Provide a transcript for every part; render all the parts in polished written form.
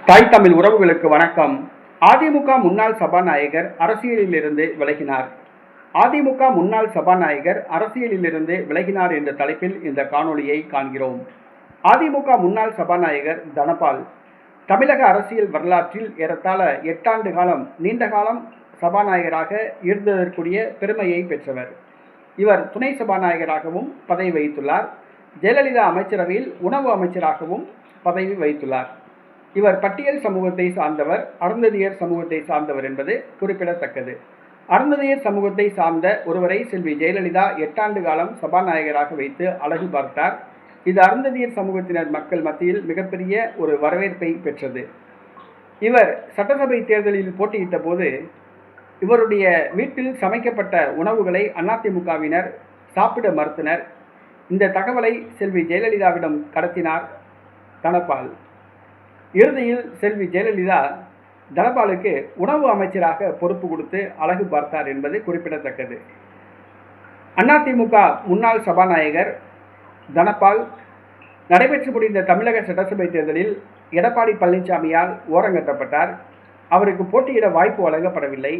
தாய் தமிழ் உறவுகளுக்கு வணக்கம். அதிமுக முன்னாள் சபாநாயகர் அரசியலிலிருந்து விலகினார். அதிமுக முன்னாள் சபாநாயகர் அரசியலிலிருந்து விலகினார் என்ற தலைப்பில் இந்த காணொளியை காண்கிறோம். அதிமுக முன்னாள் சபாநாயகர் தனபால் தமிழக அரசியல் வரலாற்றில் ஏறத்தாழ 8 ஆண்டு காலம் நீண்ட காலம் சபாநாயகராக இருந்ததற்குரிய பெருமையை பெற்றவர். இவர் துணை சபாநாயகராகவும் பதவி வகித்துள்ளார். ஜெயலலிதா அமைச்சரவையில் உணவு அமைச்சராகவும் பதவி வகித்துள்ளார். இவர் பட்டியல் சமூகத்தை சார்ந்தவர், அருந்ததியர் சமூகத்தை சார்ந்தவர் என்பது குறிப்பிடத்தக்கது. அருந்ததியர் சமூகத்தை சார்ந்த ஒருவரை செல்வி ஜெயலலிதா 8 ஆண்டு காலம் சபாநாயகராக வைத்து அழகு பார்த்தார். இது அருந்ததியர் சமூகத்தினர் மக்கள் மத்தியில் மிகப்பெரிய ஒரு வரவேற்பை பெற்றது. இவர் சட்டசபை தேர்தலில் போட்டியிட்ட போது இவருடைய வீட்டில் சமைக்கப்பட்ட உணவுகளை அதிமுகவினர் சாப்பிட மறுத்தனர். இந்த தகவலை செல்வி ஜெயலலிதாவிடம் கடத்தினார் தனபால். இறுதியில் செல்வி ஜெயலலிதா தனபாலுக்கு உணவு அமைச்சராக பொறுப்பு கொடுத்து அழகு பார்த்தார் என்பது குறிப்பிடத்தக்கது. அதிமுக முன்னாள் சபாநாயகர் தனபால் நடைபெற்று முடிந்த தமிழக சட்டசபை தேர்தலில் எடப்பாடி பழனிசாமியால் ஓரங்கட்டப்பட்டார். அவருக்கு போட்டியிட வாய்ப்பு வழங்கப்படவில்லை.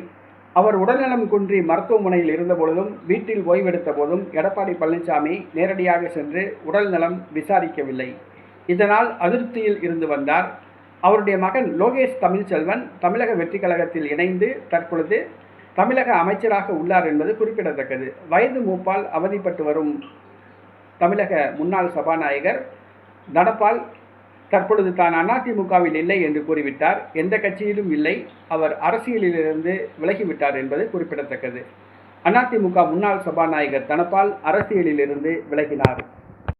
அவர் உடல்நலம் குன்றி மருத்துவமனையில் இருந்தபொழுதும் வீட்டில் ஓய்வெடுத்த போதும் எடப்பாடி பழனிசாமி நேரடியாக சென்று உடல் நலம் விசாரிக்கவில்லை. இதனால் அதிருப்தியில் இருந்து வந்தார். அவருடைய மகன் லோகேஷ் தமிழ்ச்செல்வன் தமிழக வெற்றி கழகத்தில் இணைந்து தற்பொழுது தமிழக அமைச்சராக உள்ளார் என்பது குறிப்பிடத்தக்கது. வயது மூப்பால் அவதிப்பட்டு வரும் தமிழக முன்னாள் சபாநாயகர் தனபால் தற்பொழுது தான் அதிமுகவில் இல்லை என்று கூறிவிட்டார். எந்த கட்சியிலும் இல்லை, அவர் அரசியலிலிருந்து விலகிவிட்டார் என்பது குறிப்பிடத்தக்கது. அதிமுக முன்னாள் சபாநாயகர் தனபால் அரசியலிலிருந்து விலகினார்.